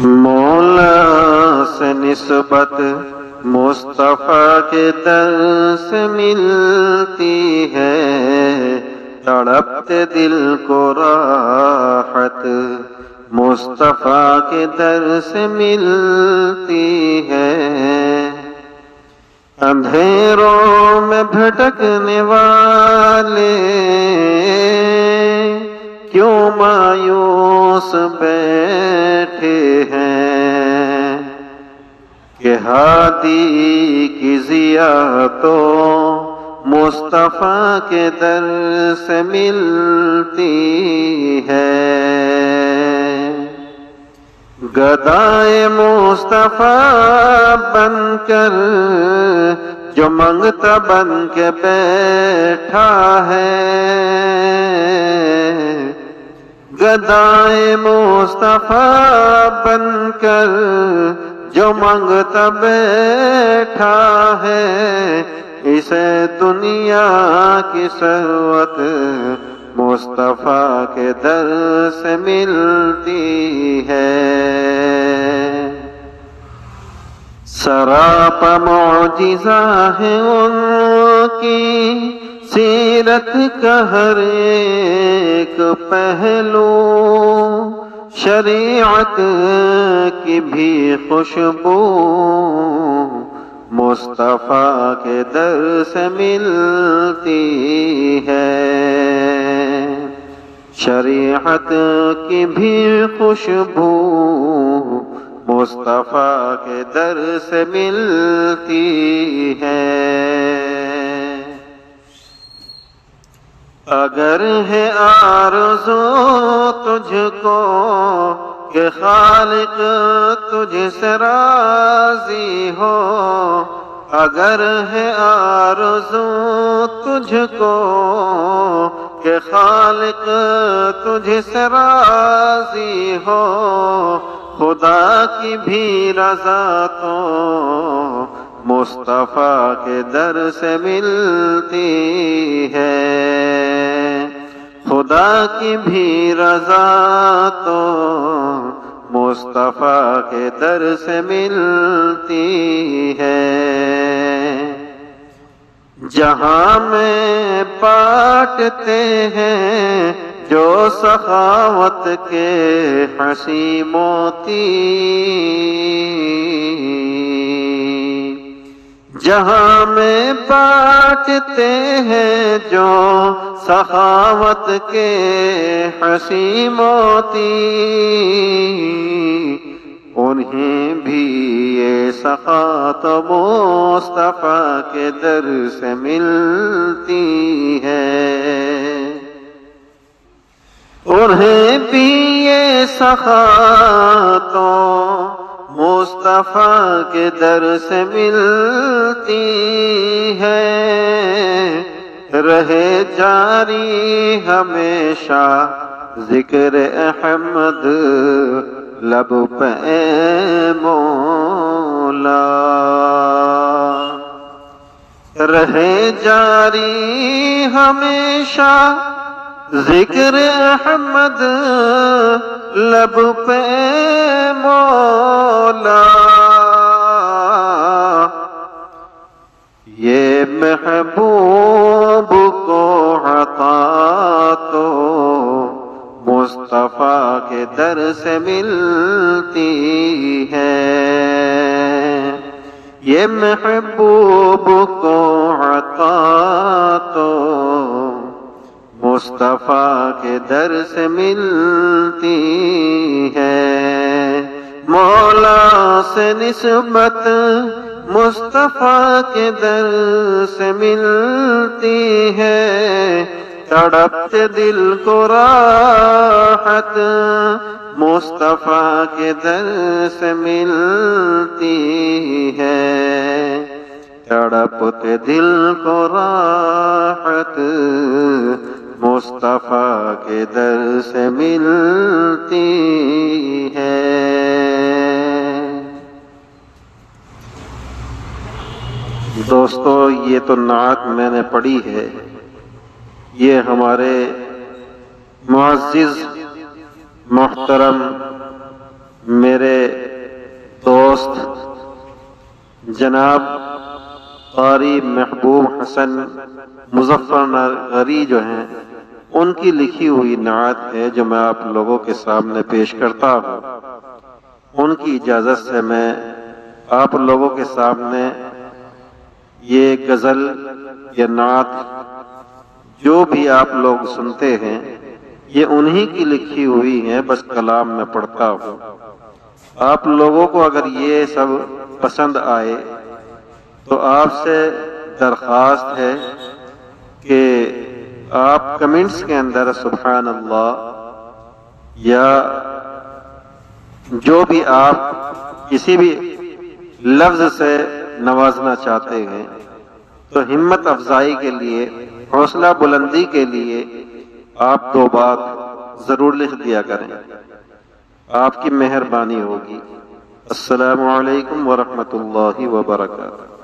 مولا سے نسبت مصطفیٰ کے در سے ملتی ہے، تڑپتے دل کو راحت مصطفیٰ کے در سے ملتی ہے۔ اندھیروں میں بھٹکنے والے کیوں مایوس بیٹھے ہیں، کہ ہادی کی ضیاء تو مصطفیٰ کے در سے ملتی ہے۔ گدائے مصطفیٰ بن کر جو منگتا بن کے بیٹھا ہے، گدائے مصطفیٰ بن کر جو منگتا بیٹھا ہے، اسے دنیا کی ثروت مصطفیٰ کے در سے ملتی ہے۔ سراپا معجزہ ہے ان کی سیرت کا ہر ایک پہلو، شریعت کی بھی خوشبو مصطفیٰ کے در سے ملتی ہے۔ شریعت کی بھی خوشبو مصطفیٰ کے در سے ملتی ہے۔ اگر ہے آرزو تجھ کو کہ خالق تجھ سے راضی ہو، اگر ہے آرزو تجھ کو کہ خالق تجھ سے راضی ہو، خدا کی بھی رضا تو مصطفیٰ کے در سے ملتی ہے۔ خدا کی بھی رضا تو مصطفیٰ کے در سے ملتی ہے۔ جہاں میں بانٹتے ہیں جو سخاوت کے حسین موتی، جہاں میں بانٹتے ہیں جو سخاوت کے حسین موتی، انہیں بھی یہ سخا تو مصطفیٰ کے در سے ملتی ہے۔ انہیں بھی یہ سخا تو مصطفیٰ کے در سے ملتی ہے۔ رہے جاری ہمیشہ ذکر احمد لب پہ اے مولا، رہے جاری ہمیشہ ذکر احمد لب پہ مولا۔ یہ محبوب کو عطا تو مصطفیٰ کے در سے ملتی ہے۔ یہ محبوب کو عطا تو مصطفیٰ کے در سے ملتی ہے۔ مولا سے نسبت مصطفیٰ کے در سے ملتی ہے، تڑپتے دل کو راحت مصطفیٰ کے در سے ملتی ہے، تڑپتے دل کو راحت مصطفیٰ کے در سے ملتی ہے۔ دوستو، یہ تو نعت میں نے پڑھی ہے، یہ ہمارے معزز محترم میرے جناب قاری محبوب حسن مظفر نگری جو ہیں ان کی لکھی ہوئی نعت ہے جو میں آپ لوگوں کے سامنے پیش کرتا ہوں۔ ان کی اجازت سے میں آپ لوگوں کے سامنے یہ غزل یا نعت جو بھی آپ لوگ سنتے ہیں یہ انہی کی لکھی ہوئی ہیں، بس کلام میں پڑھتا ہوں۔ آپ لوگوں کو اگر یہ سب پسند آئے تو آپ سے درخواست ہے کہ آپ کمنٹس کے اندر سبحان اللہ یا جو بھی آپ کسی بھی لفظ سے نوازنا چاہتے ہیں تو ہمت افزائی کے لیے، حوصلہ بلندی کے لیے آپ دو بات ضرور لکھ دیا کریں، آپ کی مہربانی ہوگی۔ السلام علیکم ورحمۃ اللہ وبرکاتہ۔